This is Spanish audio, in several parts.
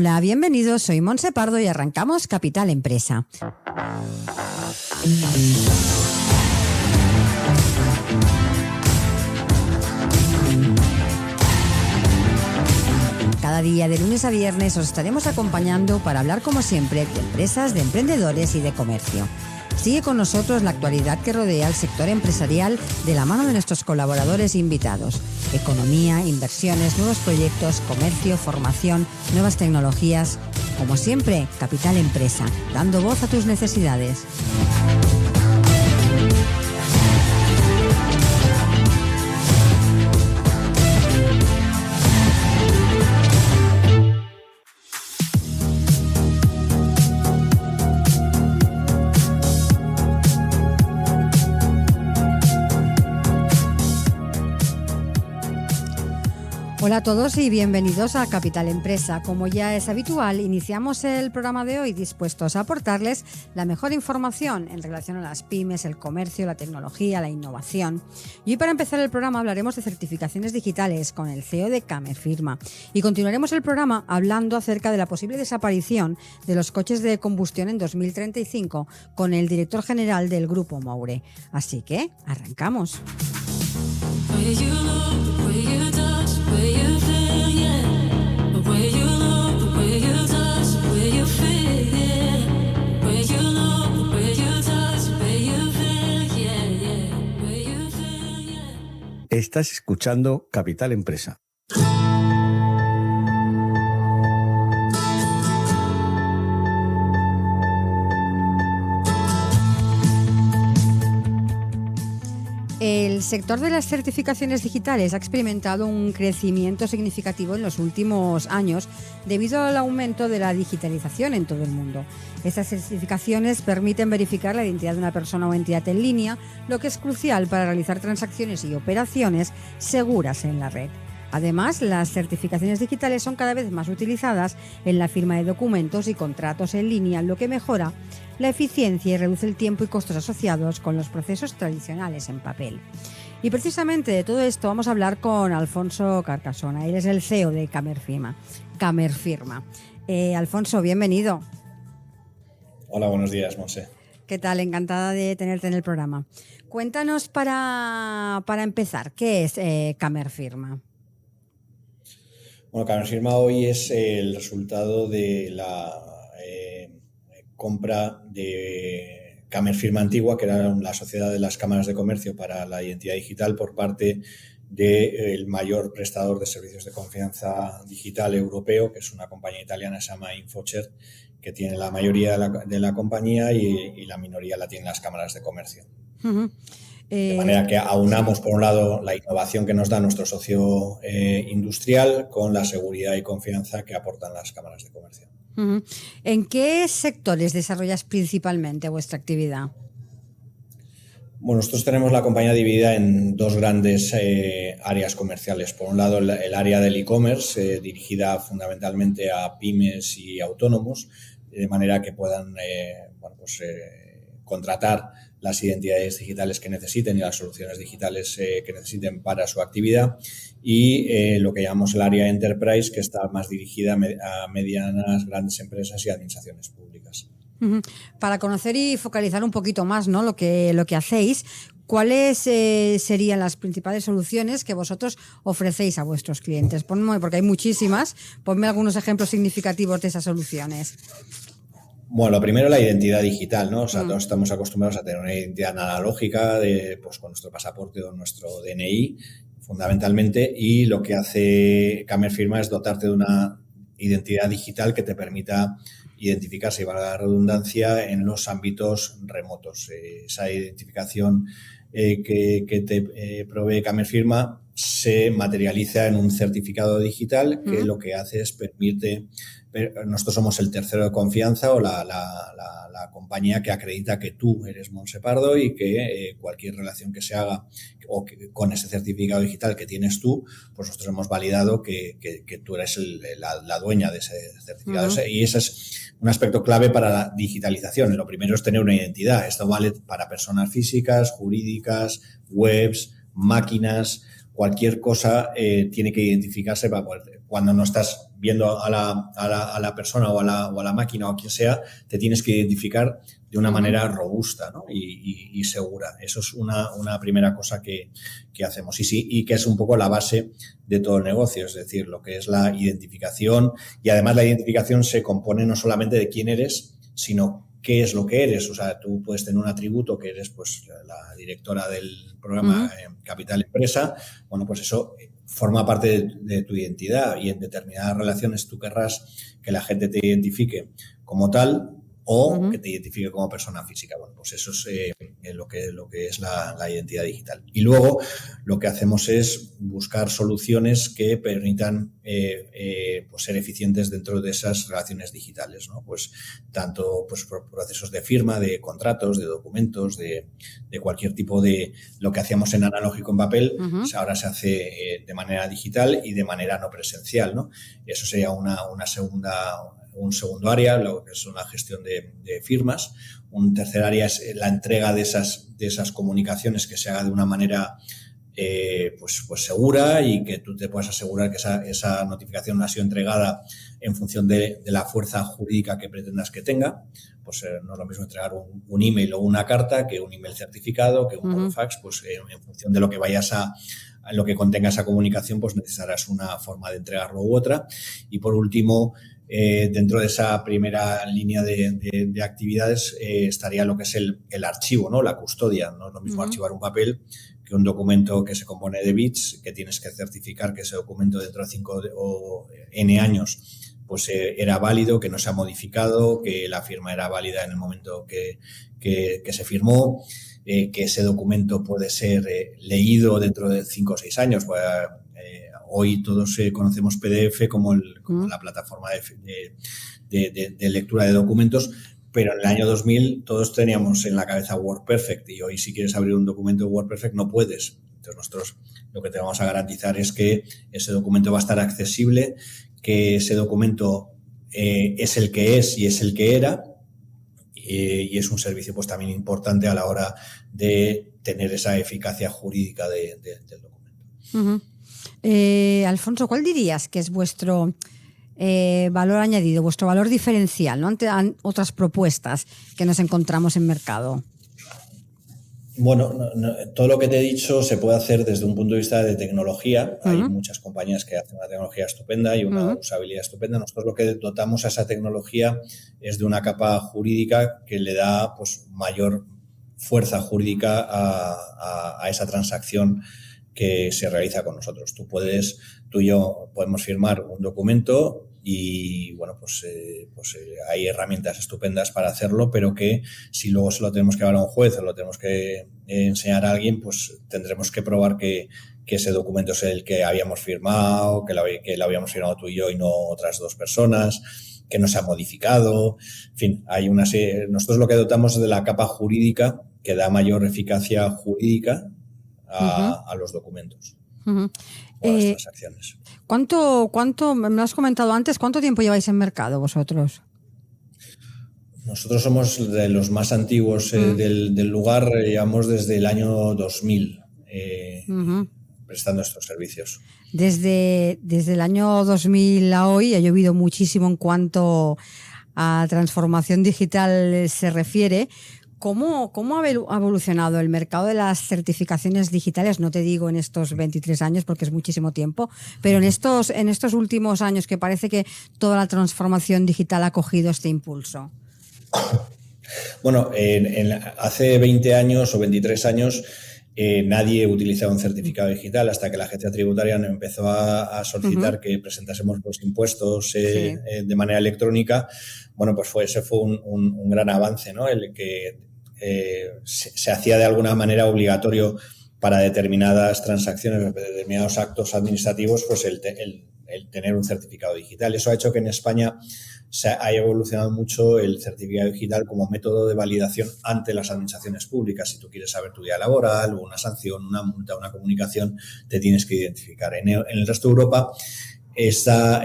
Hola, bienvenidos, soy Montse Pardo y arrancamos Capital Empresa. Cada día de lunes a viernes os estaremos acompañando para hablar como siempre de empresas, de emprendedores y de comercio. Sigue con nosotros la actualidad que rodea al sector empresarial de la mano de nuestros colaboradores e invitados. Economía, inversiones, nuevos proyectos, comercio, formación, nuevas tecnologías. Como siempre, Capital Empresa, dando voz a tus necesidades. Hola a todos y bienvenidos a Capital Empresa. Como ya es habitual, iniciamos el programa de hoy dispuestos a aportarles la mejor información en relación a las pymes, el comercio, la tecnología, la innovación. Y hoy para empezar el programa hablaremos de certificaciones digitales con el CEO de Camerfirma. Y continuaremos el programa hablando acerca de la posible desaparición de los coches de combustión en 2035 con el director general del Grupo Moure. Así que, arrancamos. Estás escuchando Capital Empresa. El sector de las certificaciones digitales ha experimentado un crecimiento significativo en los últimos años debido al aumento de la digitalización en todo el mundo. Estas certificaciones permiten verificar la identidad de una persona o entidad en línea, lo que es crucial para realizar transacciones y operaciones seguras en la red. Además, las certificaciones digitales son cada vez más utilizadas en la firma de documentos y contratos en línea, lo que mejora la eficiencia y reduce el tiempo y costos asociados con los procesos tradicionales en papel. Y precisamente de todo esto vamos a hablar con Alfonso Carcasona. Él es el CEO de Camerfirma. Alfonso, bienvenido. Hola, buenos días, Monse. ¿Qué tal? Encantada de tenerte en el programa. Cuéntanos para empezar, ¿qué es Camerfirma? Bueno, Camerfirma hoy es el resultado de la compra de Camerfirma Antigua, que era la Sociedad de las Cámaras de Comercio para la Identidad Digital, por parte del mayor prestador de servicios de confianza digital europeo, que es una compañía italiana que se llama InfoCert, que tiene la mayoría de la compañía y la minoría la tienen las cámaras de comercio. Uh-huh. De manera que aunamos, por un lado, la innovación que nos da nuestro socio industrial con la seguridad y confianza que aportan las cámaras de comercio. Uh-huh. ¿En qué sectores desarrollas principalmente vuestra actividad? Bueno, nosotros tenemos la compañía dividida en dos grandes áreas comerciales. Por un lado, el área del e-commerce, dirigida fundamentalmente a pymes y autónomos, de manera que puedan contratar las identidades digitales que necesiten y las soluciones digitales que necesiten para su actividad. Y lo que llamamos el área enterprise, que está más dirigida a medianas, grandes empresas y administraciones públicas. Para conocer y focalizar un poquito más, ¿no?, lo que hacéis, ¿cuáles serían las principales soluciones que vosotros ofrecéis a vuestros clientes? Porque hay muchísimas, ponme algunos ejemplos significativos de esas soluciones. Bueno, lo primero, la identidad digital, ¿no? O sea, todos estamos acostumbrados a tener una identidad analógica con nuestro pasaporte o nuestro DNI, fundamentalmente, y lo que hace Camerfirma es dotarte de una identidad digital que te permita identificarse, y valga la redundancia, en los ámbitos remotos. Esa identificación que te provee Camerfirma se materializa en un certificado digital que lo que hace es permite... Nosotros somos el tercero de confianza o la compañía que acredita que tú eres Montse Pardo y que cualquier relación que se haga con ese certificado digital que tienes tú, pues nosotros hemos validado que tú eres la dueña de ese certificado. Uh-huh. Y ese es un aspecto clave para la digitalización. Lo primero es tener una identidad. Esto vale para personas físicas, jurídicas, webs, máquinas. cualquier cosa tiene que identificarse para poder, cuando no estás viendo a la persona o a la máquina o a quien sea, te tienes que identificar de una manera robusta, ¿no? y segura. Eso es una primera cosa que hacemos. Y que es un poco la base de todo el negocio, es decir, lo que es la identificación. Y además la identificación se compone no solamente de quién eres, sino qué es lo que eres. O sea, tú puedes tener un atributo que eres pues la directora del programa Capital Empresa. Bueno, pues eso forma parte de tu identidad, y en determinadas relaciones tú querrás que la gente te identifique como tal o que te identifique como persona física. Bueno, pues eso es lo que es la identidad digital. Y luego lo que hacemos es buscar soluciones que permitan pues ser eficientes dentro de esas relaciones digitales, ¿no? Pues tanto pues procesos de firma, de contratos, de documentos, de cualquier tipo de lo que hacíamos en analógico en papel, pues ahora se hace de manera digital y de manera no presencial, ¿no? Eso sería un segundo área, lo que es la gestión de firmas. Un tercer área es la entrega de esas comunicaciones, que se haga de una manera pues segura, y que tú te puedas asegurar que esa notificación ha sido entregada en función de la fuerza jurídica que pretendas que tenga. Pues no es lo mismo entregar un email o una carta que un email certificado, que un fax. Pues en función de lo que lo que contenga esa comunicación, pues necesitarás una forma de entregarlo u otra. Y por último, dentro de esa primera línea de actividades estaría lo que es el archivo, ¿no? La custodia. No es lo mismo archivar un papel que un documento que se compone de bits, que tienes que certificar que ese documento dentro de 5 o N años pues era válido, que no se ha modificado, que la firma era válida en el momento que se firmó, que ese documento puede ser leído dentro de 5 o 6 años. Pues, hoy todos conocemos PDF como la plataforma de lectura de documentos, pero en el año 2000 todos teníamos en la cabeza WordPerfect, y hoy si quieres abrir un documento de WordPerfect no puedes. Entonces nosotros lo que te vamos a garantizar es que ese documento va a estar accesible, que ese documento es el que es y es el que era, y es un servicio pues también importante a la hora de tener esa eficacia jurídica del documento. Alfonso, ¿cuál dirías que es vuestro valor añadido, vuestro valor diferencial, ¿no?, ante otras propuestas que nos encontramos en mercado? Bueno, todo lo que te he dicho se puede hacer desde un punto de vista de tecnología. Hay muchas compañías que hacen una tecnología estupenda y una usabilidad estupenda. Nosotros lo que dotamos a esa tecnología es de una capa jurídica que le da pues mayor fuerza jurídica a esa transacción que se realiza con nosotros. Tú y yo podemos firmar un documento y, bueno, pues hay herramientas estupendas para hacerlo, pero que si luego se lo tenemos que dar a un juez o lo tenemos que enseñar a alguien, pues tendremos que probar que ese documento es el que habíamos firmado, que lo habíamos firmado tú y yo y no otras 2 personas, que no se ha modificado. En fin, hay una serie. Nosotros lo que dotamos es de la capa jurídica que da mayor eficacia jurídica a los documentos o a las transacciones. ¿Cuánto, me lo has comentado antes, cuánto tiempo lleváis en mercado vosotros? Nosotros somos de los más antiguos del lugar, llevamos desde el año 2000 prestando estos servicios. Desde el año 2000 a hoy ha llovido muchísimo en cuanto a transformación digital se refiere. ¿Cómo ha evolucionado el mercado de las certificaciones digitales? No te digo en estos 23 años porque es muchísimo tiempo, pero en estos últimos años que parece que toda la transformación digital ha cogido este impulso. Bueno, hace 20 años o 23 años nadie utilizaba un certificado digital hasta que la agencia tributaria empezó a solicitar que presentásemos los impuestos de manera electrónica. Bueno, pues ese fue un gran avance, ¿no? El que se hacía de alguna manera obligatorio para determinadas transacciones, determinados actos administrativos, pues el tener un certificado digital. Eso ha hecho que en España se haya evolucionado mucho el certificado digital como método de validación ante las administraciones públicas. Si tú quieres saber tu día laboral, una sanción, una multa, una comunicación, te tienes que identificar. En el resto de Europa, esa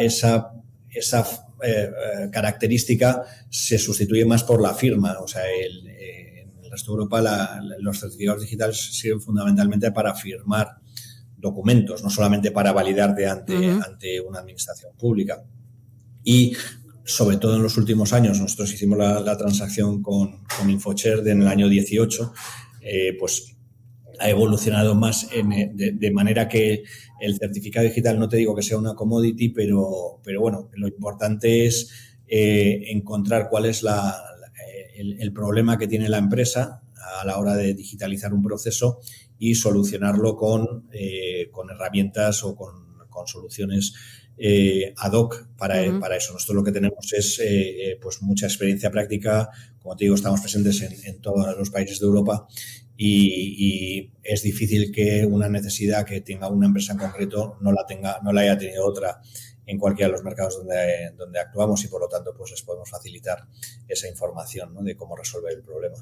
característica se sustituye más por la firma. O sea, en el resto de Europa los certificados digitales sirven fundamentalmente para firmar documentos, no solamente para validarte ante una administración pública. Y sobre todo en los últimos años, nosotros hicimos la transacción con InfoShare en el año 18, pues ha evolucionado más de manera que el certificado digital, no te digo que sea una commodity, pero bueno, lo importante es encontrar cuál es el problema que tiene la empresa a la hora de digitalizar un proceso y solucionarlo con herramientas o con soluciones ad hoc para eso. Nosotros lo que tenemos es pues mucha experiencia práctica. Como te digo, estamos presentes en todos los países de Europa y es difícil que una necesidad que tenga una empresa en concreto no la haya tenido otra en cualquiera de los mercados donde actuamos, y por lo tanto pues les podemos facilitar esa información, ¿no?, de cómo resolver el problema.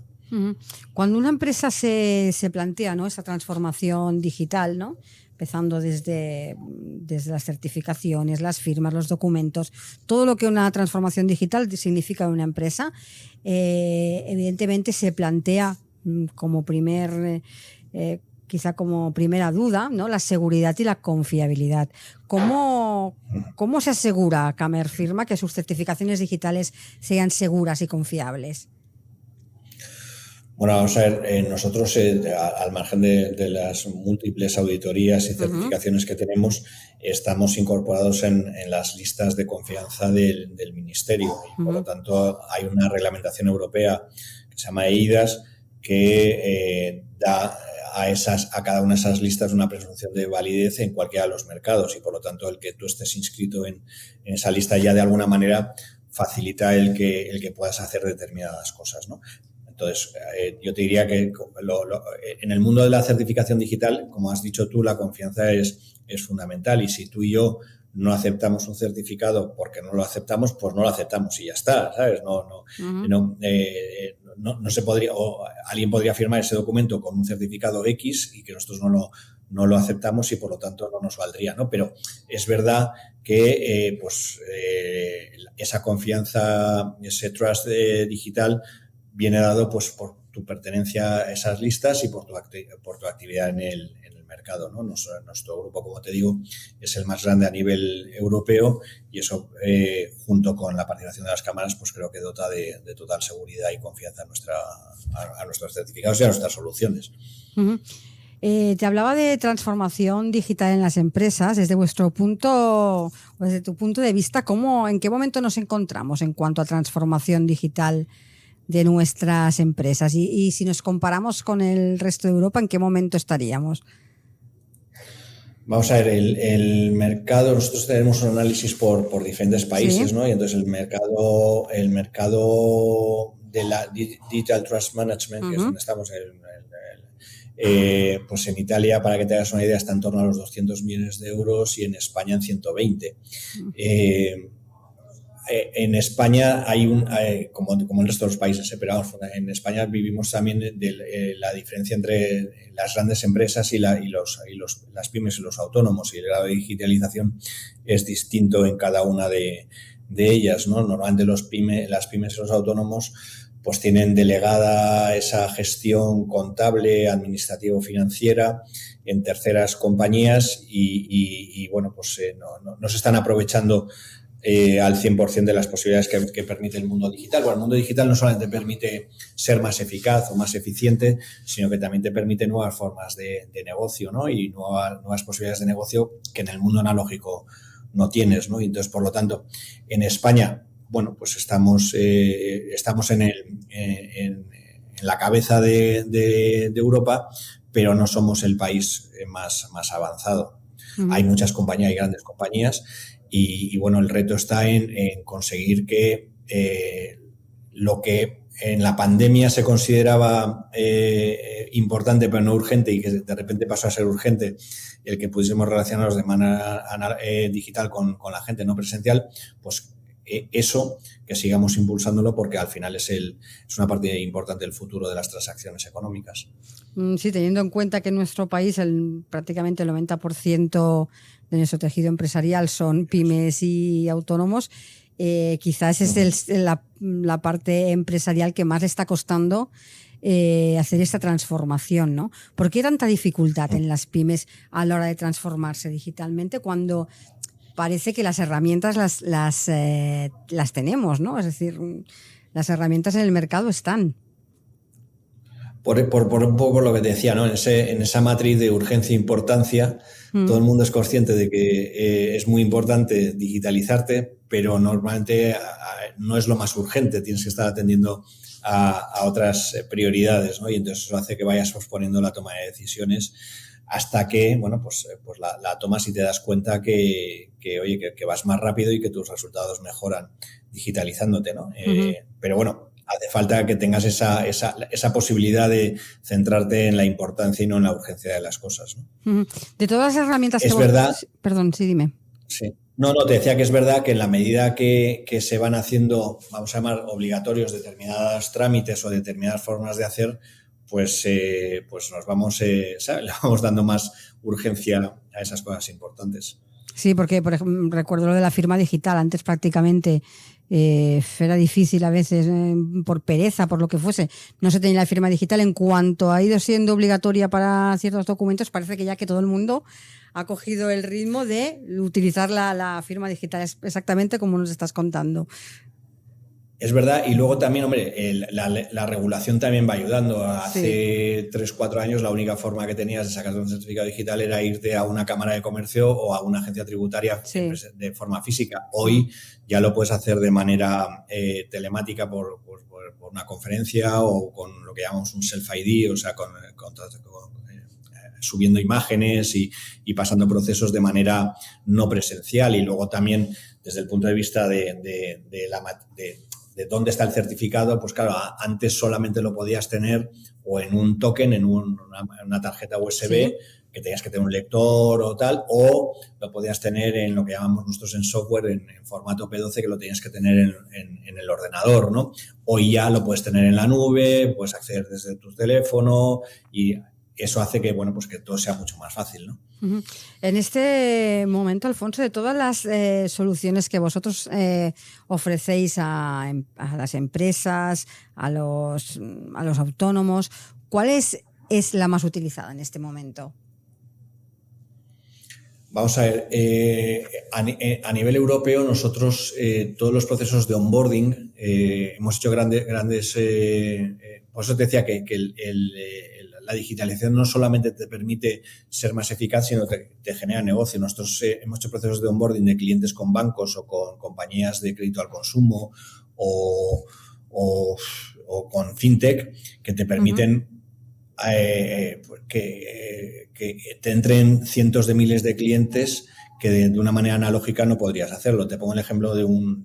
Cuando una empresa se plantea, ¿no?, esa transformación digital, ¿no?, empezando desde las certificaciones, las firmas, los documentos, todo lo que una transformación digital significa en una empresa, evidentemente se plantea como quizá como primera duda, ¿no?, la seguridad y la confiabilidad. ¿Cómo se asegura Camer Firma que sus certificaciones digitales sean seguras y confiables? Bueno, vamos a ver, nosotros al margen de las múltiples auditorías y certificaciones que tenemos, estamos incorporados en las listas de confianza del Ministerio. Y por lo tanto, hay una reglamentación europea que se llama EIDAS que da a cada una de esas listas una presunción de validez en cualquiera de los mercados, y por lo tanto el que tú estés inscrito en esa lista ya de alguna manera facilita el que puedas hacer determinadas cosas, ¿no? Entonces, yo te diría que en el mundo de la certificación digital, como has dicho tú, la confianza es fundamental, y si tú y yo no aceptamos un certificado porque no lo aceptamos, pues no lo aceptamos y ya está, ¿sabes? No se podría, o alguien podría firmar ese documento con un certificado X y que nosotros no lo aceptamos y por lo tanto no nos valdría, ¿no? Pero es verdad que esa confianza, ese trust digital viene dado pues por tu pertenencia a esas listas y por tu actividad en el mercado, ¿no? Nuestro grupo, como te digo, es el más grande a nivel europeo, y eso, junto con la participación de las cámaras, pues creo que dota de total seguridad y confianza a nuestros certificados y a nuestras soluciones. Te hablaba de transformación digital en las empresas. Desde tu punto de vista, ¿en qué momento nos encontramos en cuanto a transformación digital de nuestras empresas? Y si nos comparamos con el resto de Europa, ¿en qué momento estaríamos? Vamos a ver, el mercado, nosotros tenemos un análisis por diferentes países, ¿no? Y entonces el mercado de la Digital Trust Management, que es donde estamos, pues en Italia, para que te hagas una idea, está en torno a los 200 millones de euros, y en España en 120. En España hay como en el resto de los países, pero vamos, en España vivimos también de la diferencia entre las grandes empresas y las pymes y los autónomos, y el grado de digitalización es distinto en cada una de ellas, ¿no? Normalmente las pymes y los autónomos pues tienen delegada esa gestión contable, administrativo-financiera en terceras compañías y bueno, pues no se están aprovechando al 100% de las posibilidades que permite el mundo digital. Bueno, el mundo digital no solamente permite ser más eficaz o más eficiente, sino que también te permite nuevas formas de negocio, ¿no? Y nuevas posibilidades de negocio que en el mundo analógico no tienes, ¿no? Y entonces, por lo tanto, en España, bueno, pues estamos en la cabeza de Europa, pero no somos el país más avanzado. Hay muchas compañías, hay grandes compañías, y bueno, el reto está en conseguir que lo que en la pandemia se consideraba importante pero no urgente, y que de repente pasó a ser urgente, el que pudiésemos relacionarnos de manera digital con la gente no presencial, pues eso, que sigamos impulsándolo, porque al final es una parte importante del futuro de las transacciones económicas. Sí, teniendo en cuenta que en nuestro país prácticamente el 90% de nuestro tejido empresarial son pymes y autónomos, quizás es la parte empresarial que más le está costando hacer esta transformación, ¿no? ¿Por qué tanta dificultad en las pymes a la hora de transformarse digitalmente cuando parece que las herramientas las tenemos, ¿no? Es decir, las herramientas en el mercado están. Por un poco lo que te decía, ¿no? En esa matriz de urgencia e importancia, todo el mundo es consciente de que es muy importante digitalizarte, pero normalmente no es lo más urgente, tienes que estar atendiendo a otras prioridades, ¿no? Y entonces eso hace que vayas posponiendo la toma de decisiones hasta que, bueno, pues la tomas y te das cuenta que vas más rápido y que tus resultados mejoran digitalizándote, ¿no? Pero bueno, hace falta que tengas esa posibilidad de centrarte en la importancia y no en la urgencia de las cosas, ¿no? De todas las herramientas es verdad. Perdón, sí, dime. Sí. No, te decía que es verdad que en la medida que se van haciendo, vamos a llamar, obligatorios determinados trámites o determinadas formas de hacer, pues nos vamos, ¿sabes? Le vamos dando más urgencia a esas cosas importantes. Sí, porque por ejemplo, recuerdo lo de la firma digital. Antes prácticamente era difícil a veces, por pereza, por lo que fuese, no se tenía la firma digital. En cuanto ha ido siendo obligatoria para ciertos documentos, parece que ya que todo el mundo ha cogido el ritmo de utilizar la firma digital, exactamente como nos estás contando. Es verdad, y luego también, hombre, la regulación también va ayudando. Hace 3-4 años la única forma que tenías de sacarte un certificado digital era irte a una cámara de comercio o a una agencia tributaria de forma física. Hoy ya lo puedes hacer de manera telemática por una conferencia o con lo que llamamos un self-ID, o sea, subiendo imágenes y pasando procesos de manera no presencial. Y luego también desde el punto de vista de dónde está el certificado, pues claro, antes solamente lo podías tener o en un token, en una tarjeta USB, que tenías que tener un lector o tal, o lo podías tener en lo que llamamos nosotros en software, en formato P12, que lo tenías que tener en el ordenador, ¿no? Hoy ya lo puedes tener en la nube, puedes acceder desde tu teléfono y eso hace que, bueno, pues que todo sea mucho más fácil, ¿no? En este momento, Alfonso, de todas las soluciones que vosotros ofrecéis a las empresas, a los autónomos, ¿cuál es la más utilizada en este momento? Vamos a ver, a nivel europeo nosotros todos los procesos de onboarding hemos hecho grandes por eso te decía que la digitalización no solamente te permite ser más eficaz, sino que te genera negocio. Nosotros hemos hecho procesos de onboarding de clientes con bancos o con compañías de crédito al consumo o con fintech que te permiten que te entren cientos de miles de clientes que de una manera analógica no podrías hacerlo. Te pongo el ejemplo de un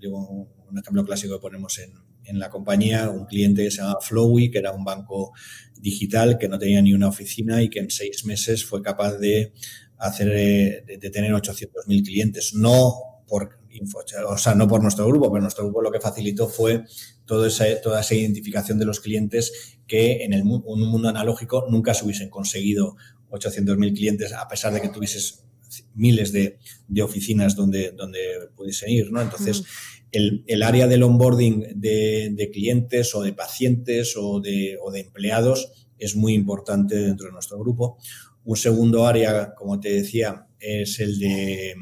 ejemplo clásico que ponemos en la compañía, un cliente que se llama Flowey, que era un banco digital que no tenía ni una oficina y que en 6 meses fue capaz de tener 800.000 clientes. No por nuestro grupo, pero nuestro grupo lo que facilitó fue toda esa identificación de los clientes que en un mundo analógico nunca se hubiesen conseguido 800.000 clientes, a pesar de que tuvieses miles de oficinas donde pudiesen ir, ¿no? Entonces, el área del onboarding de clientes o de pacientes o de empleados es muy importante dentro de nuestro grupo. Un segundo área, como te decía, es el de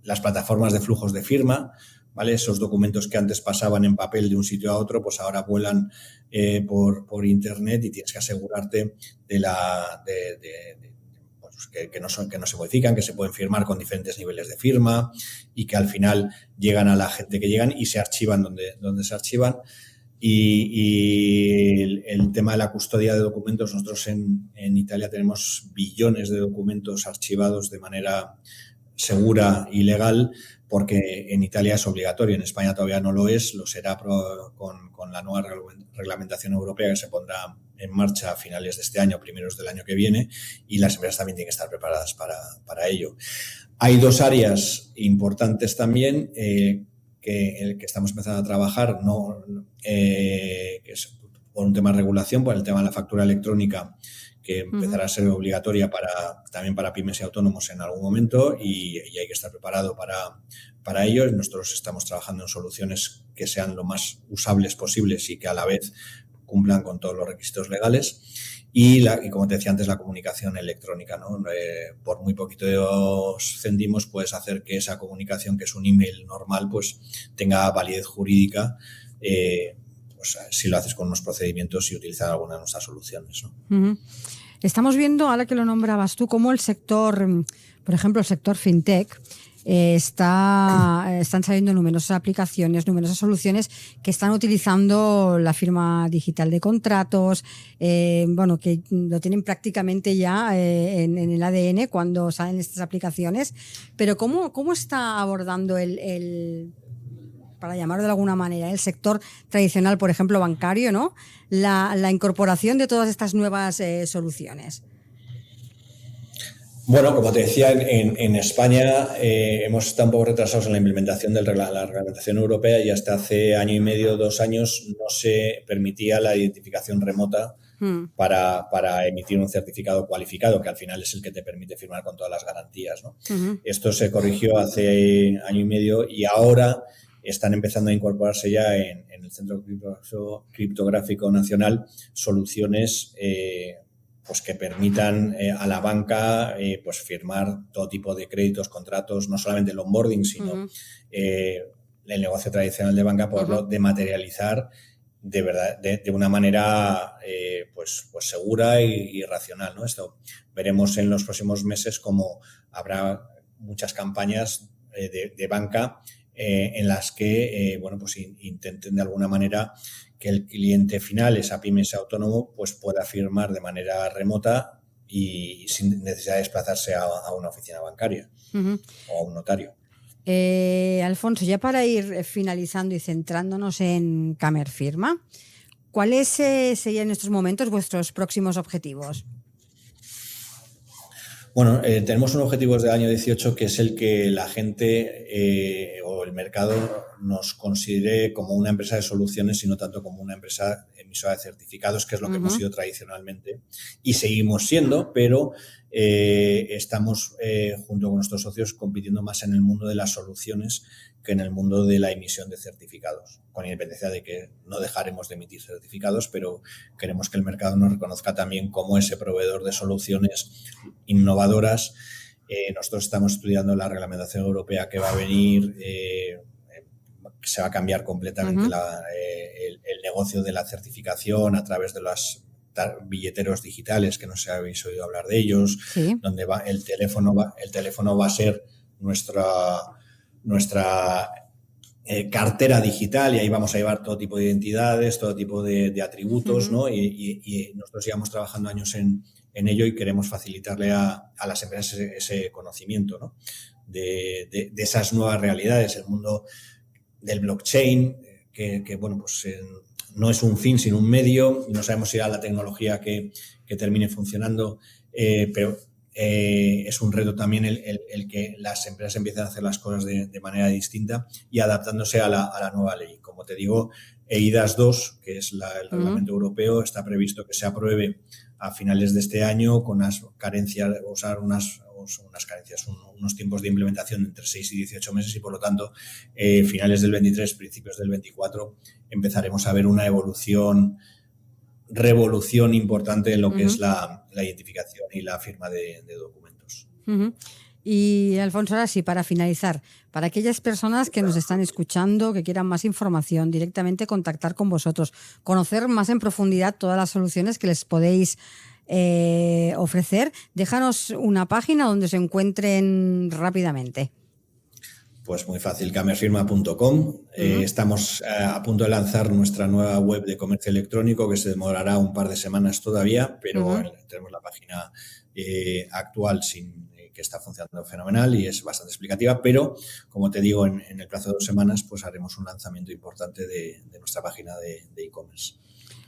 las plataformas de flujos de firma, ¿vale? Esos documentos que antes pasaban en papel de un sitio a otro, pues ahora vuelan por internet y tienes que asegurarte que no se modifican, que se pueden firmar con diferentes niveles de firma y que al final llegan a la gente que llegan y se archivan donde se archivan. Y el tema de la custodia de documentos, nosotros en Italia tenemos billones de documentos archivados de manera segura y legal, porque en Italia es obligatorio, en España todavía no lo es, lo será con la nueva reglamentación europea que se pondrá en marcha a finales de este año, primeros del año que viene, y las empresas también tienen que estar preparadas para ello. Hay 2 áreas importantes también que estamos empezando a trabajar, que es por un tema de regulación, por el tema de la factura electrónica, que empezará a ser obligatoria también para pymes y autónomos en algún momento y hay que estar preparado para para ello. Nosotros estamos trabajando en soluciones que sean lo más usables posibles y que a la vez cumplan con todos los requisitos legales. Y como te decía antes, la comunicación electrónica, ¿no? Por muy poquitos céntimos puedes hacer que esa comunicación, que es un email normal, pues tenga validez jurídica, pues si lo haces con unos procedimientos y utilizar alguna de nuestras soluciones, ¿no? Uh-huh. Estamos viendo, ahora que lo nombrabas tú, cómo el sector, por ejemplo, el sector fintech, están saliendo numerosas aplicaciones, numerosas soluciones que están utilizando la firma digital de contratos, que lo tienen prácticamente ya en el ADN cuando salen estas aplicaciones. Pero ¿cómo está abordando para llamarlo de alguna manera, el sector tradicional, por ejemplo, bancario, ¿no? La incorporación de todas estas nuevas soluciones? Bueno, como te decía, en España hemos estado un poco retrasados en la implementación de la reglamentación europea y hasta hace año y medio, 2 años, no se permitía la identificación remota para emitir un certificado cualificado, que al final es el que te permite firmar con todas las garantías, ¿no? Uh-huh. Esto se corrigió hace año y medio y ahora están empezando a incorporarse ya en el Centro Criptográfico Nacional soluciones pues que permitan a la banca pues firmar todo tipo de créditos, contratos, no solamente el onboarding, sino el negocio tradicional de banca, poderlo dematerializar de verdad, de una manera pues segura y racional, ¿no? Esto veremos en los próximos meses cómo habrá muchas campañas de banca en las que pues intenten de alguna manera que el cliente final, esa pyme, ese autónomo, pues pueda firmar de manera remota y sin necesidad de desplazarse a una oficina bancaria o a un notario. Alfonso, ya para ir finalizando y centrándonos en Camerfirma, ¿cuáles serían en estos momentos vuestros próximos objetivos? Bueno, tenemos un objetivo desde el año 18 que es el que la gente o el mercado nos considere como una empresa de soluciones y no tanto como una empresa emisora de certificados, que es lo que hemos sido tradicionalmente y seguimos siendo, pero estamos junto con nuestros socios compitiendo más en el mundo de las soluciones que en el mundo de la emisión de certificados, con independencia de que no dejaremos de emitir certificados, pero queremos que el mercado nos reconozca también como ese proveedor de soluciones innovadoras. Nosotros estamos estudiando la reglamentación europea que va a venir, se va a cambiar completamente el negocio de la certificación a través de los billeteros digitales, que no sé si habéis oído hablar de ellos, donde el teléfono va a ser nuestra cartera digital y ahí vamos a llevar todo tipo de identidades, todo tipo de atributos, ¿no? Y nosotros llevamos trabajando años en ello y queremos facilitarle a las empresas ese conocimiento, ¿no? de esas nuevas realidades, el mundo del blockchain, que bueno, pues no es un fin sino un medio, no sabemos si era la tecnología que termine funcionando, pero es un reto también el que las empresas empiecen a hacer las cosas de manera distinta y adaptándose a la nueva ley. Como te digo, EIDAS 2, que es el reglamento europeo, está previsto que se apruebe a finales de este año con unas carencias, unos tiempos de implementación entre 6 y 18 meses y, por lo tanto, finales del 23, principios del 24, empezaremos a ver una revolución importante en lo que es la identificación y la firma de documentos. Y, Alfonso, ahora sí, para finalizar, para aquellas personas que nos están escuchando, que quieran más información, directamente contactar con vosotros, conocer más en profundidad todas las soluciones que les podéis ofrecer, déjanos una página donde se encuentren rápidamente. Pues muy fácil, camerfirma.com. Estamos a punto de lanzar nuestra nueva web de comercio electrónico, que se demorará un par de semanas todavía, pero tenemos la página actual que está funcionando fenomenal y es bastante explicativa, pero como te digo, en el plazo de 2 semanas pues haremos un lanzamiento importante de nuestra página de e-commerce.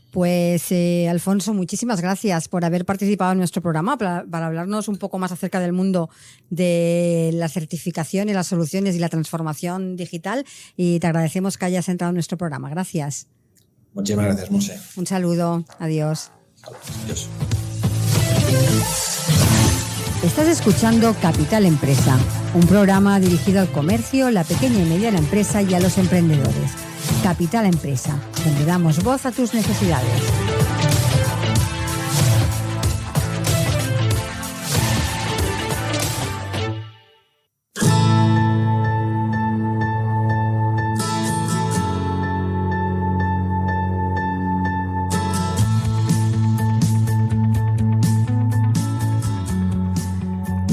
Pues Alfonso, muchísimas gracias por haber participado en nuestro programa para hablarnos un poco más acerca del mundo de la certificación y las soluciones y la transformación digital, y te agradecemos que hayas entrado en nuestro programa. Gracias. Muchísimas gracias, Monse. Un saludo. Adiós. Adiós. Estás escuchando Capital Empresa, Un programa dirigido al comercio, la pequeña y mediana empresa y a los emprendedores. Capital Empresa, donde damos voz a tus necesidades.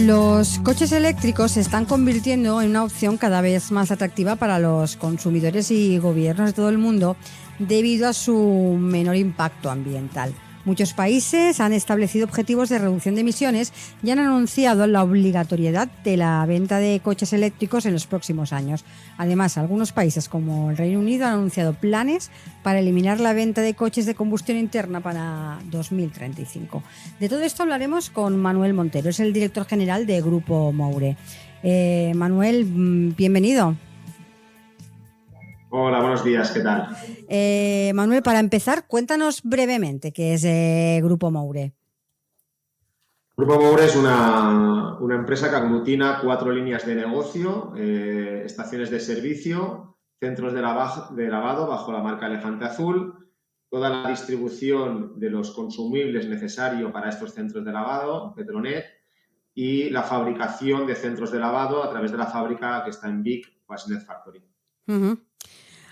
Los coches eléctricos se están convirtiendo en una opción cada vez más atractiva para los consumidores y gobiernos de todo el mundo debido a su menor impacto ambiental. Muchos países han establecido objetivos de reducción de emisiones y han anunciado la obligatoriedad de la venta de coches eléctricos en los próximos años. Además, algunos países como el Reino Unido han anunciado planes para eliminar la venta de coches de combustión interna para 2035. De todo esto hablaremos con Manuel Montero, es el director general de Grupo Moure. Manuel, bienvenido. Hola, buenos días, ¿qué tal? Manuel, para empezar, cuéntanos brevemente qué es Grupo Moure. Grupo Moure es una empresa que aglutina 4 líneas de negocio, estaciones de servicio, centros de lavado bajo la marca Elefante Azul, toda la distribución de los consumibles necesarios para estos centros de lavado, Petronet, y la fabricación de centros de lavado a través de la fábrica que está en Vic, Wasnet Factory. Uh-huh.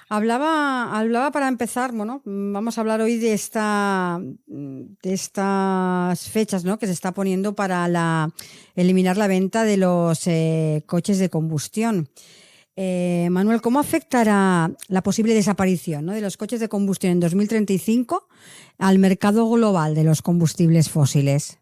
Hablaba para empezar, bueno, vamos a hablar hoy de estas fechas, ¿no?, que se está poniendo para eliminar la venta de los coches de combustión. Manuel, ¿cómo afectará la posible desaparición, ¿no?, de los coches de combustión en 2035 al mercado global de los combustibles fósiles?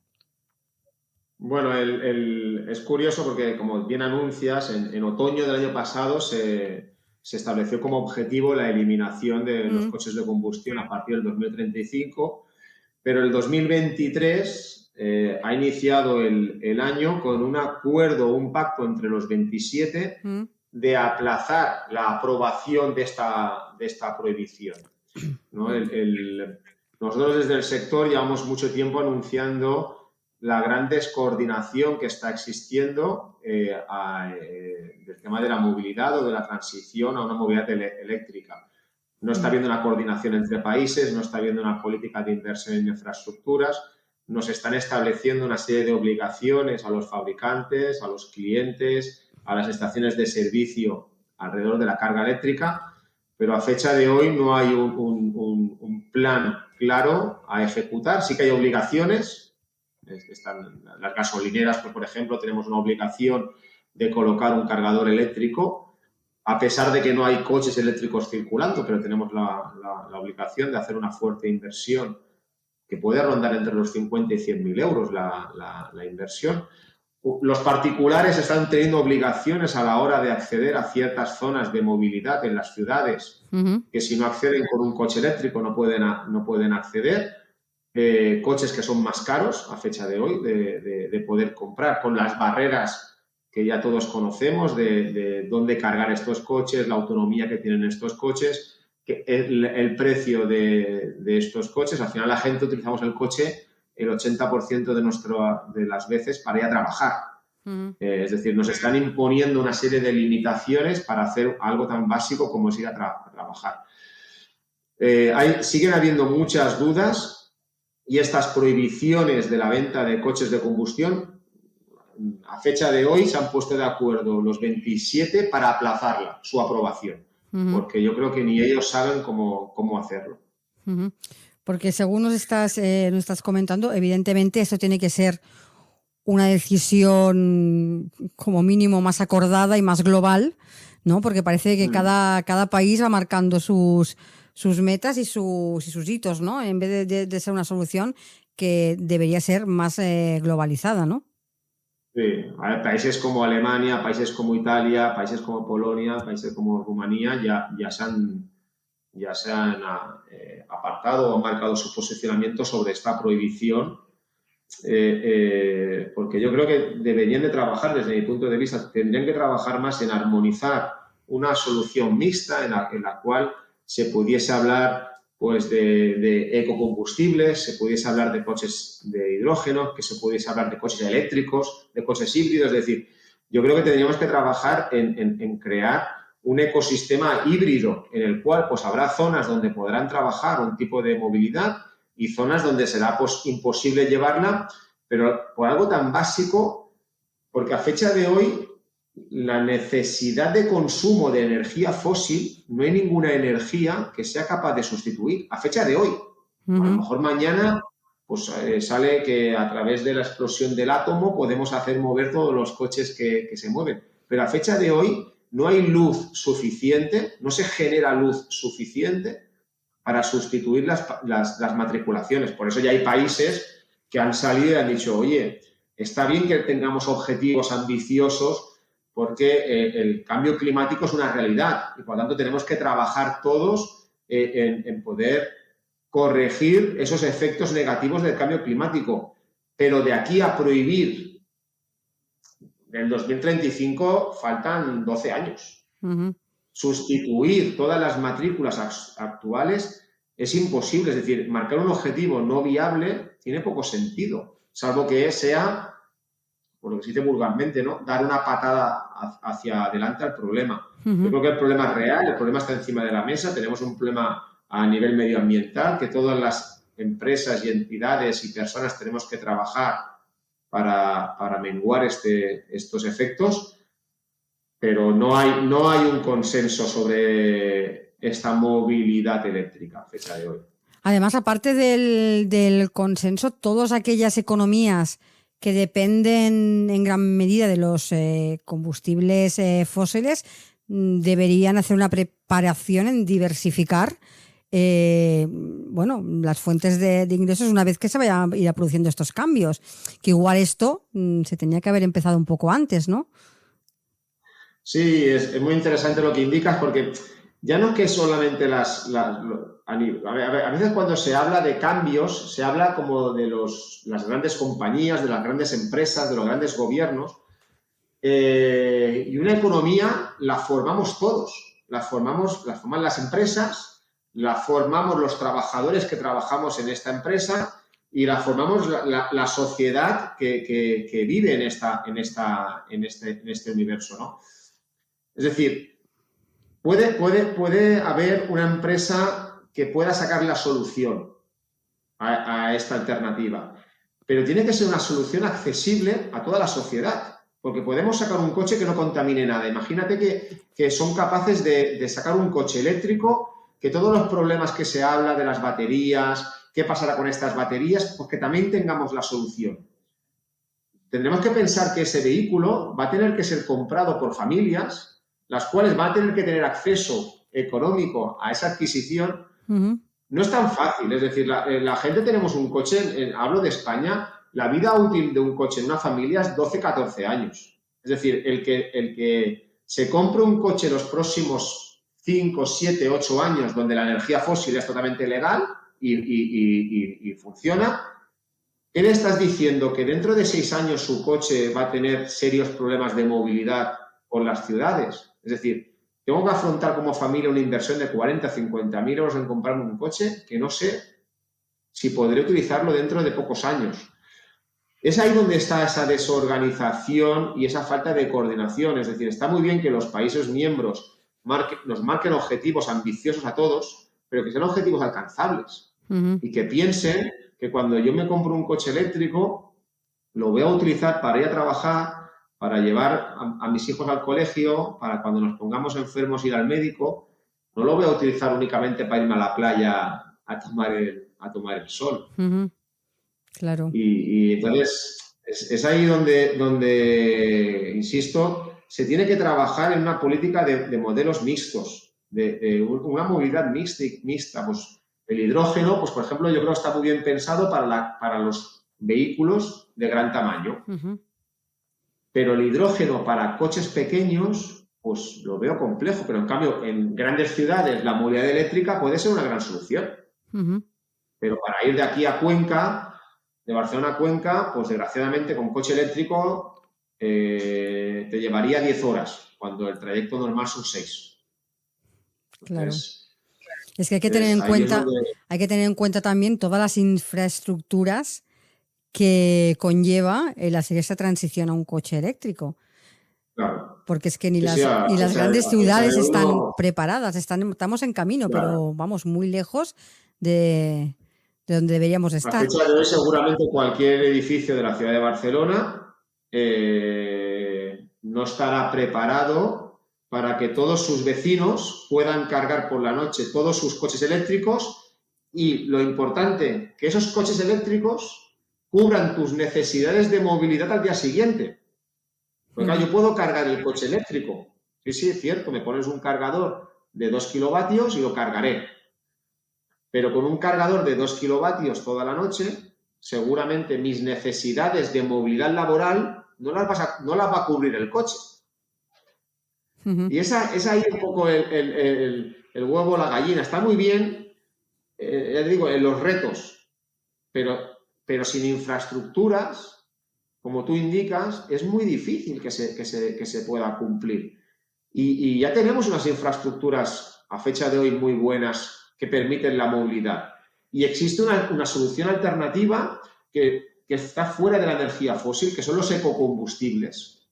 Bueno, es curioso porque, como bien anuncias, en otoño del año pasado se estableció como objetivo la eliminación de los coches de combustión a partir del 2035, pero el 2023 ha iniciado el año con un acuerdo, un pacto entre los 27 de aplazar la aprobación de esta prohibición, ¿no? Nosotros desde el sector llevamos mucho tiempo anunciando la gran descoordinación que está existiendo del tema de la movilidad o de la transición a una movilidad eléctrica. No está habiendo una coordinación entre países, no está habiendo una política de inversión en infraestructuras, nos están estableciendo una serie de obligaciones a los fabricantes, a los clientes, a las estaciones de servicio alrededor de la carga eléctrica, pero a fecha de hoy no hay un plan claro a ejecutar. Sí que hay obligaciones. Están las gasolineras, pues, por ejemplo, tenemos una obligación de colocar un cargador eléctrico, a pesar de que no hay coches eléctricos circulando, pero tenemos la obligación de hacer una fuerte inversión que puede rondar entre los 50 y 100.000 euros la inversión. Los particulares están teniendo obligaciones a la hora de acceder a ciertas zonas de movilidad en las ciudades, que si no acceden con un coche eléctrico no pueden acceder. Coches que son más caros a fecha de hoy de poder comprar, con las barreras que ya todos conocemos de dónde cargar estos coches, la autonomía que tienen estos coches, el precio de estos coches. Al final la gente utilizamos el coche el 80% de las veces para ir a trabajar. Es decir, nos están imponiendo una serie de limitaciones para hacer algo tan básico como es ir a trabajar. Siguen habiendo muchas dudas. Y estas prohibiciones de la venta de coches de combustión, a fecha de hoy se han puesto de acuerdo los 27 para aplazarla, su aprobación, porque yo creo que ni ellos saben cómo hacerlo. Porque según nos estás comentando, evidentemente esto tiene que ser una decisión como mínimo más acordada y más global, ¿no? Porque parece que cada país va marcando sus metas y sus hitos, ¿no? En vez de ser una solución que debería ser más globalizada, ¿no? Sí, países como Alemania, países como Italia, países como Polonia, países como Rumanía ya se han apartado o han marcado su posicionamiento sobre esta prohibición, porque yo creo que deberían de trabajar, desde mi punto de vista, tendrían que trabajar más en armonizar una solución mixta en la cual se pudiese hablar, pues, de ecocombustibles, se pudiese hablar de coches de hidrógeno, que se pudiese hablar de coches eléctricos, de coches híbridos, es decir, Yo creo que tendríamos que trabajar en crear un ecosistema híbrido en el cual pues habrá zonas donde podrán trabajar un tipo de movilidad y zonas donde será pues imposible llevarla, pero por algo tan básico, porque a fecha de hoy la necesidad de consumo de energía fósil, no hay ninguna energía que sea capaz de sustituir a fecha de hoy. A lo mejor mañana pues sale que a través de la explosión del átomo podemos hacer mover todos los coches que se mueven, pero a fecha de hoy no hay luz suficiente, no se genera luz suficiente para sustituir las matriculaciones. Por eso ya hay países que han salido y han dicho, oye, está bien que tengamos objetivos ambiciosos porque el cambio climático es una realidad y, por lo tanto, tenemos que trabajar todos en poder corregir esos efectos negativos del cambio climático. Pero de aquí a prohibir, del 2035 faltan 12 años. Sustituir todas las matrículas actuales es imposible. Es decir, marcar un objetivo no viable tiene poco sentido, salvo que sea, por lo que se dice vulgarmente, ¿no?, dar una patada hacia adelante al problema. Yo creo que el problema es real, el problema está encima de la mesa, tenemos un problema a nivel medioambiental que todas las empresas y entidades y personas tenemos que trabajar para menguar estos efectos, pero no hay un consenso sobre esta movilidad eléctrica a fecha de hoy. Además, aparte del consenso, todas aquellas economías que dependen en gran medida de los combustibles fósiles deberían hacer una preparación en diversificar las fuentes de ingresos una vez que se vayan a ir produciendo estos cambios. Que igual esto se tenía que haber empezado un poco antes, ¿no? Sí, es muy interesante lo que indicas, porque ya no es que solamente a veces cuando se habla de cambios, se habla como de las grandes compañías, de las grandes empresas, de los grandes gobiernos, y una economía la formamos todos, la forman las empresas, la formamos los trabajadores que trabajamos en esta empresa y la formamos la sociedad que vive en este universo, ¿no? Es decir, puede haber una empresa que pueda sacar la solución a esta alternativa, pero tiene que ser una solución accesible a toda la sociedad, porque podemos sacar un coche que no contamine nada. Imagínate que son capaces de sacar un coche eléctrico, que todos los problemas que se habla de las baterías, qué pasará con estas baterías, pues que también tengamos la solución. Tendremos que pensar que ese vehículo va a tener que ser comprado por familias, las cuales van a tener que tener acceso económico a esa adquisición. No es tan fácil. Es decir, la gente tenemos un coche, hablo de España, la vida útil de un coche en una familia es 12, 14 años. Es decir, el que se compre un coche los próximos 5, 7, 8 años, donde la energía fósil es totalmente legal y funciona, ¿qué le estás diciendo? Que dentro de 6 años su coche va a tener serios problemas de movilidad por las ciudades. Es decir, tengo que afrontar como familia una inversión de 40, 50.000 euros en comprarme un coche que no sé si podré utilizarlo dentro de pocos años. Es ahí donde está esa desorganización y esa falta de coordinación. Es decir, está muy bien que los países miembros nos marquen objetivos ambiciosos a todos, pero que sean objetivos alcanzables. Y que piensen que cuando yo me compro un coche eléctrico, lo voy a utilizar para ir a trabajar, para llevar a mis hijos al colegio, para cuando nos pongamos enfermos ir al médico. No lo voy a utilizar únicamente para irme a la playa a tomar el sol. Claro. Y entonces es ahí donde, insisto, se tiene que trabajar en una política de modelos mixtos, de una movilidad mixta. Pues el hidrógeno, pues por ejemplo, yo creo que está muy bien pensado para los vehículos de gran tamaño. Pero el hidrógeno para coches pequeños, pues lo veo complejo. Pero en cambio, en grandes ciudades, la movilidad eléctrica puede ser una gran solución. Pero para ir de aquí a Cuenca, de Barcelona a Cuenca, pues desgraciadamente con coche eléctrico te llevaría 10 horas, cuando el trayecto normal son 6. Claro. Es que hay que tener en cuenta también todas las infraestructuras que conlleva el hacer esa transición a un coche eléctrico. Claro. Porque es que ni Sí, las, sí, ni las grandes a fecha ciudades de están uno, preparadas, estamos en camino, claro. pero vamos muy lejos de donde deberíamos A estar. fecha de hoy, seguramente cualquier edificio de la ciudad de Barcelona no estará preparado para que todos sus vecinos puedan cargar por la noche todos sus coches eléctricos y lo importante, que esos coches eléctricos cubran tus necesidades de movilidad al día siguiente. Porque claro, yo puedo cargar el coche eléctrico. Sí, sí, es cierto, me pones un cargador de 2 kilovatios y lo cargaré. Pero con un cargador de 2 kilovatios toda la noche, seguramente mis necesidades de movilidad laboral no las va a cubrir el coche. Y es ahí un poco el huevo o la gallina. Está muy bien, ya digo, en los retos, pero sin infraestructuras, como tú indicas, es muy difícil que se pueda cumplir. Y ya tenemos unas infraestructuras a fecha de hoy muy buenas que permiten la movilidad. Y existe una solución alternativa que está fuera de la energía fósil, que son los ecocombustibles.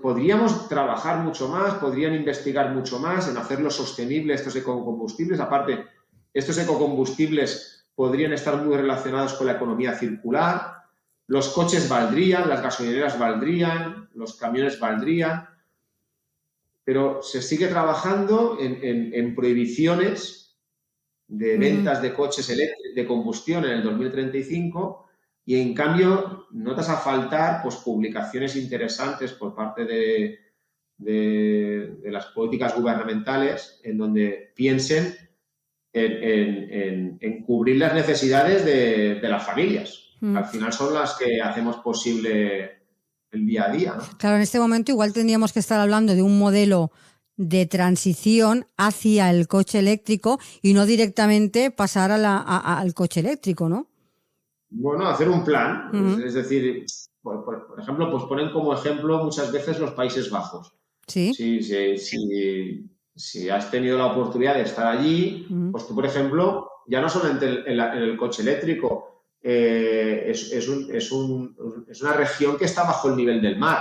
Podríamos trabajar mucho más, podrían investigar mucho más en hacerlos sostenibles estos ecocombustibles. Aparte, estos ecocombustibles podrían estar muy relacionados con la economía circular. Los coches valdrían, las gasolineras valdrían, los camiones valdrían. Pero se sigue trabajando en prohibiciones de ventas de coches de combustión en el 2035 y, en cambio, notas a faltar pues, publicaciones interesantes por parte de las políticas gubernamentales en donde piensen en cubrir las necesidades de las familias. Al final son las que hacemos posible el día a día, ¿no? Claro, en este momento igual tendríamos que estar hablando de un modelo de transición hacia el coche eléctrico y no directamente pasar al coche eléctrico, ¿no? Bueno, hacer un plan. Es decir, por ejemplo, pues ponen como ejemplo muchas veces los Países Bajos. Sí. Si has tenido la oportunidad de estar allí, pues tú, por ejemplo, ya no solamente en el coche eléctrico, es una región que está bajo el nivel del mar.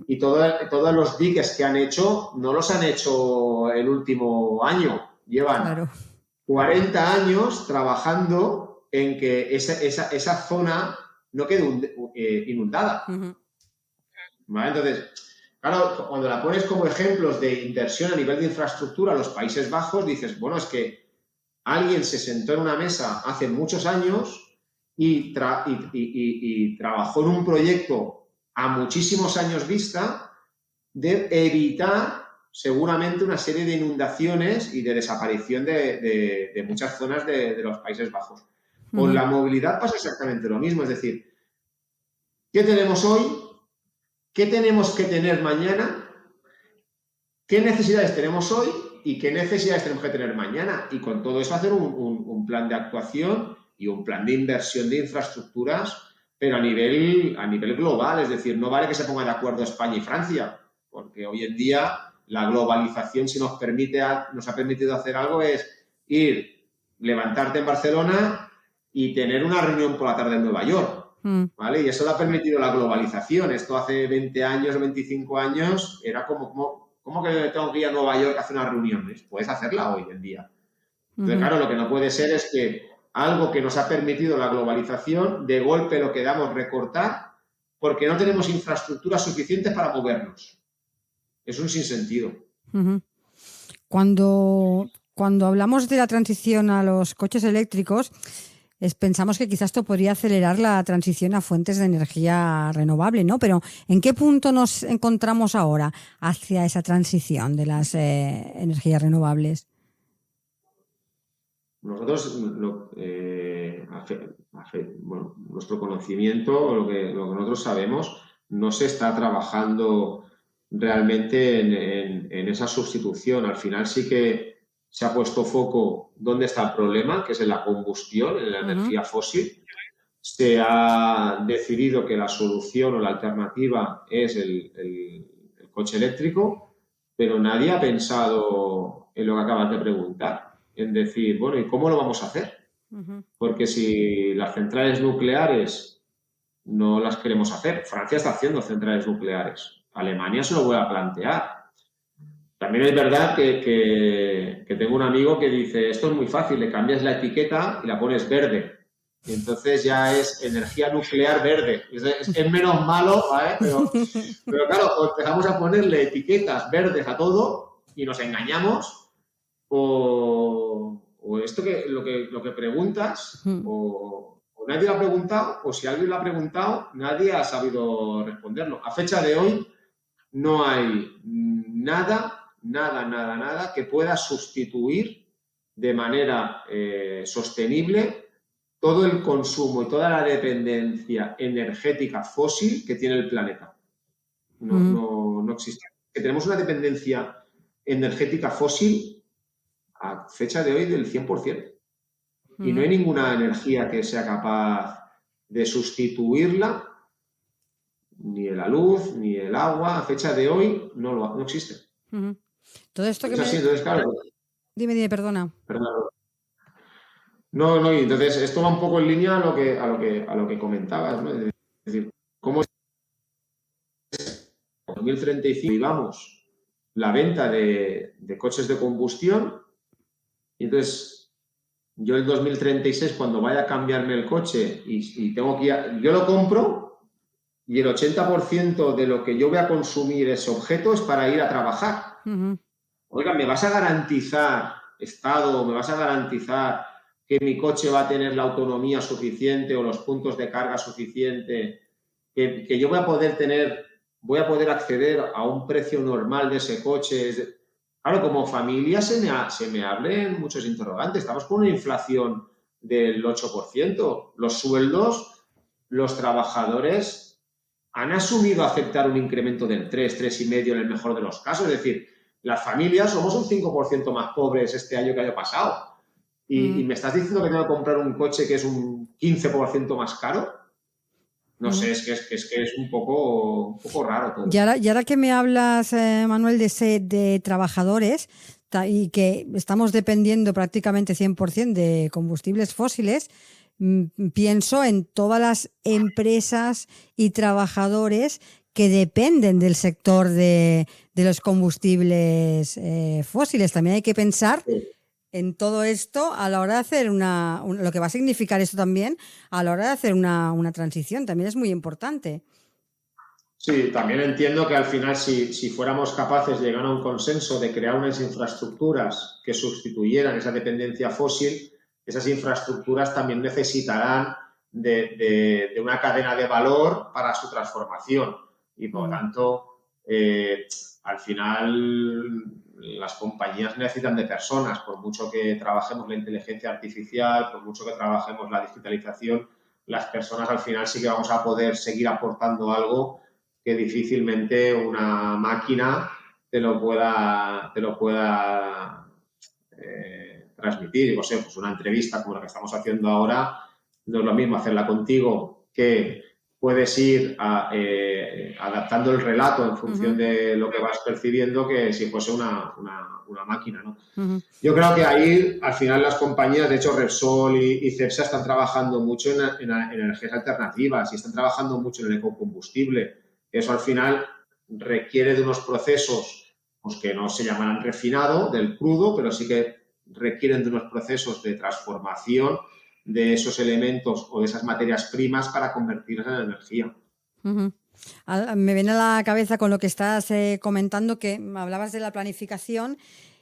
Y todos los diques que han hecho no los han hecho el último año. Llevan 40 años trabajando en que esa zona no quede inundada. ¿Vale? Entonces, claro, cuando la pones como ejemplos de inversión a nivel de infraestructura a los Países Bajos, dices, bueno, es que alguien se sentó en una mesa hace muchos años y trabajó en un proyecto a muchísimos años vista de evitar seguramente una serie de inundaciones y de desaparición de muchas zonas de los Países Bajos. Con la movilidad pasa exactamente lo mismo, es decir, ¿qué tenemos hoy? ¿Qué tenemos que tener mañana? ¿Qué necesidades tenemos hoy? ¿Y qué necesidades tenemos que tener mañana? Y con todo eso hacer un plan de actuación y un plan de inversión de infraestructuras, pero a nivel global. Es decir, no vale que se pongan de acuerdo España y Francia, porque hoy en día la globalización, si nos ha permitido hacer algo, es levantarte en Barcelona y tener una reunión por la tarde en Nueva York. ¿Vale? Y eso lo ha permitido la globalización. Esto hace 20 años o 25 años era ¿cómo que tengo que ir a Nueva York a hacer unas reuniones? Puedes hacerla hoy en día. Entonces, claro, lo que no puede ser es que algo que nos ha permitido la globalización, de golpe lo queramos recortar porque no tenemos infraestructuras suficientes para movernos. Es un sinsentido. Cuando hablamos de la transición a los coches eléctricos, pensamos que quizás esto podría acelerar la transición a fuentes de energía renovable, ¿no? Pero ¿en qué punto nos encontramos ahora hacia esa transición de las energías renovables? Nosotros, nuestro conocimiento, lo que nosotros sabemos, no se está trabajando realmente en esa sustitución. Al final sí que se ha puesto foco dónde está el problema, que es en la combustión, en la energía fósil. Se ha decidido que la solución o la alternativa es el coche eléctrico, pero nadie ha pensado en lo que acabas de preguntar, en decir, bueno, ¿y cómo lo vamos a hacer? Porque si las centrales nucleares no las queremos hacer. Francia está haciendo centrales nucleares. Alemania se lo vuelve a plantear. También es verdad que tengo un amigo que dice, esto es muy fácil, le cambias la etiqueta y la pones verde. Y entonces ya es energía nuclear verde. Es menos malo, ¿vale? Pero claro, empezamos a ponerle etiquetas verdes a todo y nos engañamos. O esto lo que preguntas, o nadie lo ha preguntado, o si alguien lo ha preguntado, nadie ha sabido responderlo. A fecha de hoy no hay nada que pueda sustituir de manera sostenible todo el consumo y toda la dependencia energética fósil que tiene el planeta. No existe. Que tenemos una dependencia energética fósil a fecha de hoy del 100%. Y no hay ninguna energía que sea capaz de sustituirla, ni la luz, ni el agua. A fecha de hoy no existe. Todo esto que es así, entonces, claro. Dime, perdona. No, y entonces esto va un poco en línea a lo que comentabas, ¿no? Es decir, ¿cómo en 2035 vivamos la venta de coches de combustión? Y entonces, yo el 2036, cuando vaya a cambiarme el coche y tengo que ir, yo lo compro y el 80% de lo que yo voy a consumir ese objeto es para ir a trabajar. Oiga, ¿me vas a garantizar, Estado, me vas a garantizar que mi coche va a tener la autonomía suficiente o los puntos de carga suficiente, que yo voy a poder acceder a un precio normal de ese coche? Claro, como familia se me abren muchos interrogantes. Estamos con una inflación del 8%. Los sueldos, los trabajadores han asumido aceptar un incremento del 3,5% en el mejor de los casos. Es decir, las familias somos un 5% más pobres este año que el año pasado. Y me estás diciendo que tengo que comprar un coche que es un 15% más caro. No sé, es que es un poco raro todo. Y ahora que me hablas, Manuel, de trabajadores y que estamos dependiendo prácticamente 100% de combustibles fósiles, pienso en todas las empresas y trabajadores que dependen del sector de los combustibles fósiles. También hay que pensar en todo esto a la hora de hacer lo que va a significar esto también a la hora de hacer una transición. También es muy importante. Sí, también entiendo que al final si fuéramos capaces de llegar a un consenso de crear unas infraestructuras que sustituyeran esa dependencia fósil, esas infraestructuras también necesitarán de una cadena de valor para su transformación. Y por lo tanto, al final las compañías necesitan de personas, por mucho que trabajemos la inteligencia artificial, por mucho que trabajemos la digitalización, las personas al final sí que vamos a poder seguir aportando algo que difícilmente una máquina te lo pueda transmitir. No sé, pues una entrevista como la que estamos haciendo ahora, no es lo mismo hacerla contigo, que puedes ir adaptando el relato en función de lo que vas percibiendo, que si fuese una máquina, ¿no? Yo creo que ahí, al final, las compañías, de hecho, Repsol y Cepsa están trabajando mucho en energías alternativas y están trabajando mucho en el ecocombustible. Eso, al final, requiere de unos procesos pues, que no se llamarán refinado del crudo, pero sí que requieren de unos procesos de transformación de esos elementos o de esas materias primas para convertirlas en energía. Me viene a la cabeza con lo que estás comentando, que hablabas de la planificación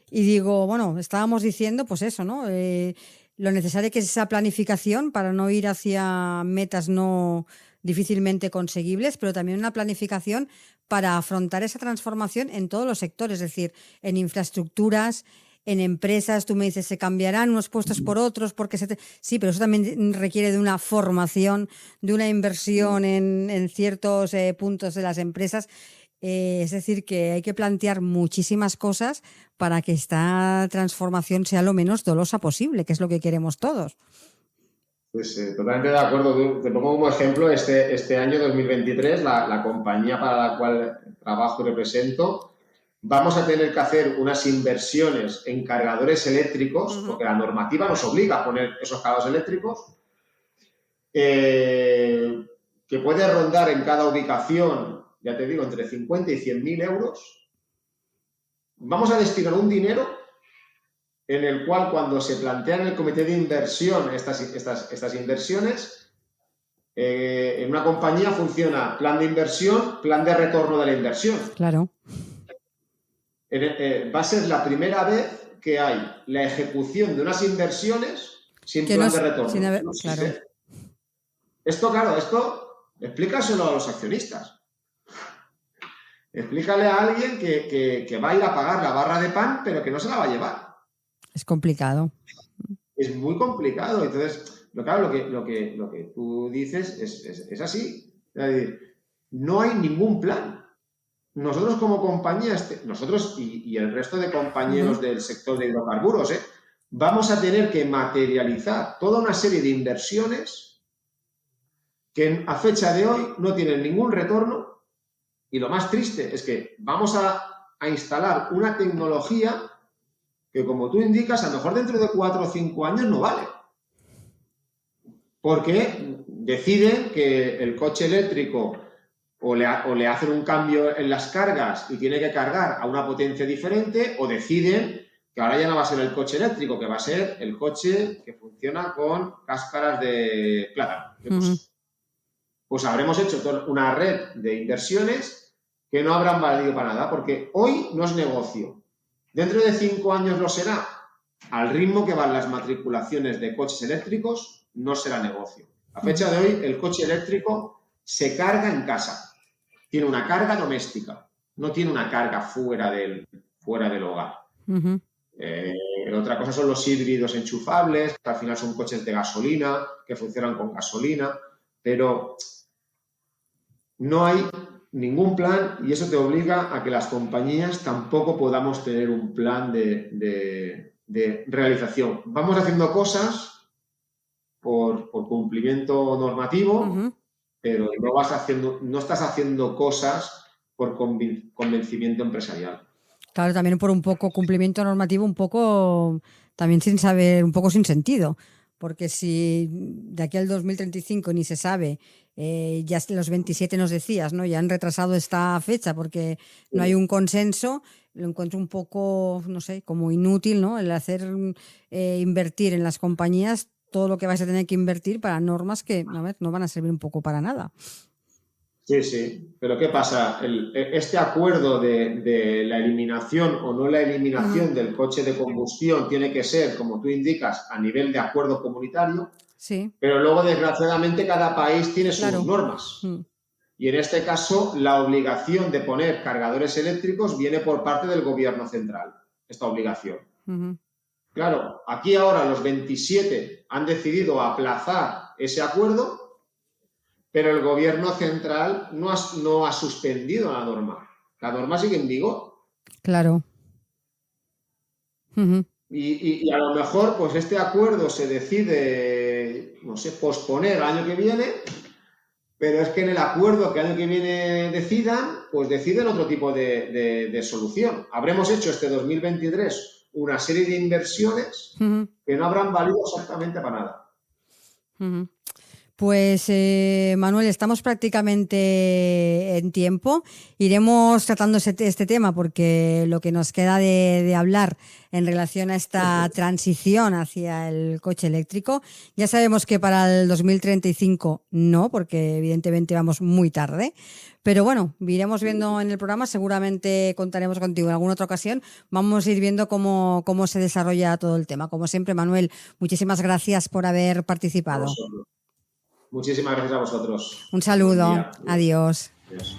y digo, bueno, estábamos diciendo pues eso, ¿no? Lo necesario que es esa planificación para no ir hacia metas no difícilmente conseguibles, pero también una planificación para afrontar esa transformación en todos los sectores, es decir, en infraestructuras, en empresas. Tú me dices, se cambiarán unos puestos por otros, porque sí, pero eso también requiere de una formación, de una inversión en ciertos puntos de las empresas. Es decir, que hay que plantear muchísimas cosas para que esta transformación sea lo menos dolosa posible, que es lo que queremos todos. Pues totalmente de acuerdo. Te pongo como ejemplo este año 2023, la compañía para la cual trabajo y represento, vamos a tener que hacer unas inversiones en cargadores eléctricos, porque la normativa nos obliga a poner esos cargadores eléctricos, que que puede rondar en cada ubicación, ya te digo, entre 50 y 100.000 euros, vamos a destinar un dinero en el cual, cuando se plantean en el comité de inversión estas inversiones, en una compañía funciona plan de inversión, plan de retorno de la inversión. Claro. Va a ser la primera vez que hay la ejecución de unas inversiones sin plan de retorno. Claro. Esto explícaselo a los accionistas. Explícale a alguien que va a ir a pagar la barra de pan, pero que no se la va a llevar. Es complicado. Es muy complicado. Entonces, claro, lo que tú dices es así. Es decir, no hay ningún plan. Nosotros como compañía, nosotros y el resto de compañeros del sector de hidrocarburos, vamos a tener que materializar toda una serie de inversiones que a fecha de hoy no tienen ningún retorno, y lo más triste es que vamos a instalar una tecnología que, como tú indicas, a lo mejor dentro de 4 o 5 años no vale. Porque deciden que el coche eléctrico o le hacen un cambio en las cargas y tiene que cargar a una potencia diferente, o deciden que ahora ya no va a ser el coche eléctrico, que va a ser el coche que funciona con cáscaras de plátano. Pues habremos hecho una red de inversiones que no habrán valido para nada, porque hoy no es negocio. Dentro de 5 años lo será. Al ritmo que van las matriculaciones de coches eléctricos, no será negocio. A fecha de hoy, el coche eléctrico se carga en casa. Tiene una carga doméstica, no tiene una carga fuera del hogar. Otra cosa son los híbridos enchufables, que al final son coches de gasolina, que funcionan con gasolina, pero no hay ningún plan, y eso te obliga a que las compañías tampoco podamos tener un plan de realización. Vamos haciendo cosas por cumplimiento normativo, pero no estás haciendo cosas por convencimiento empresarial. Claro, también por un poco cumplimiento normativo, un poco también sin saber, un poco sin sentido. Porque si de aquí al 2035 ni se sabe, ya los 27 nos decías, ¿no? Ya han retrasado esta fecha porque no hay un consenso, lo encuentro un poco, no sé, como inútil, ¿no? El hacer invertir en las compañías todo lo que vais a tener que invertir para normas que, a ver, no van a servir un poco para nada. Sí, pero ¿qué pasa? Este acuerdo de la eliminación o no la eliminación del coche de combustión tiene que ser, como tú indicas, a nivel de acuerdo comunitario, pero luego, desgraciadamente, cada país tiene sus normas. Y en este caso, la obligación de poner cargadores eléctricos viene por parte del gobierno central, esta obligación. Claro, aquí ahora los 27 han decidido aplazar ese acuerdo, pero el gobierno central no ha suspendido la norma. La norma sigue en vigor. Claro. Y a lo mejor, pues este acuerdo se decide, no sé, posponer el año que viene, pero es que en el acuerdo que el año que viene decidan, pues deciden otro tipo de solución. Habremos hecho este 2023 una serie de inversiones que no habrán valido exactamente para nada. Pues Manuel, estamos prácticamente en tiempo. Iremos tratando este tema porque lo que nos queda de hablar en relación a esta transición hacia el coche eléctrico, ya sabemos que para el 2035 no, porque evidentemente vamos muy tarde. Pero bueno, iremos viendo en el programa, seguramente contaremos contigo en alguna otra ocasión. Vamos a ir viendo cómo se desarrolla todo el tema. Como siempre, Manuel, muchísimas gracias por haber participado. Muchísimas gracias a vosotros. Un saludo. Adiós. Adiós.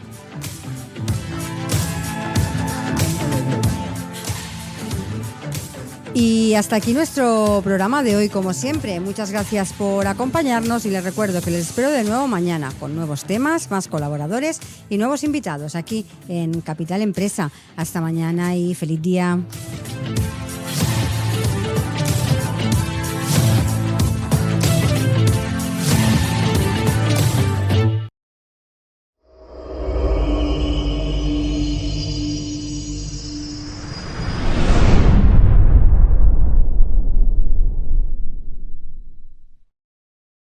Y hasta aquí nuestro programa de hoy, como siempre. Muchas gracias por acompañarnos y les recuerdo que les espero de nuevo mañana con nuevos temas, más colaboradores y nuevos invitados aquí en Capital Empresa. Hasta mañana y feliz día.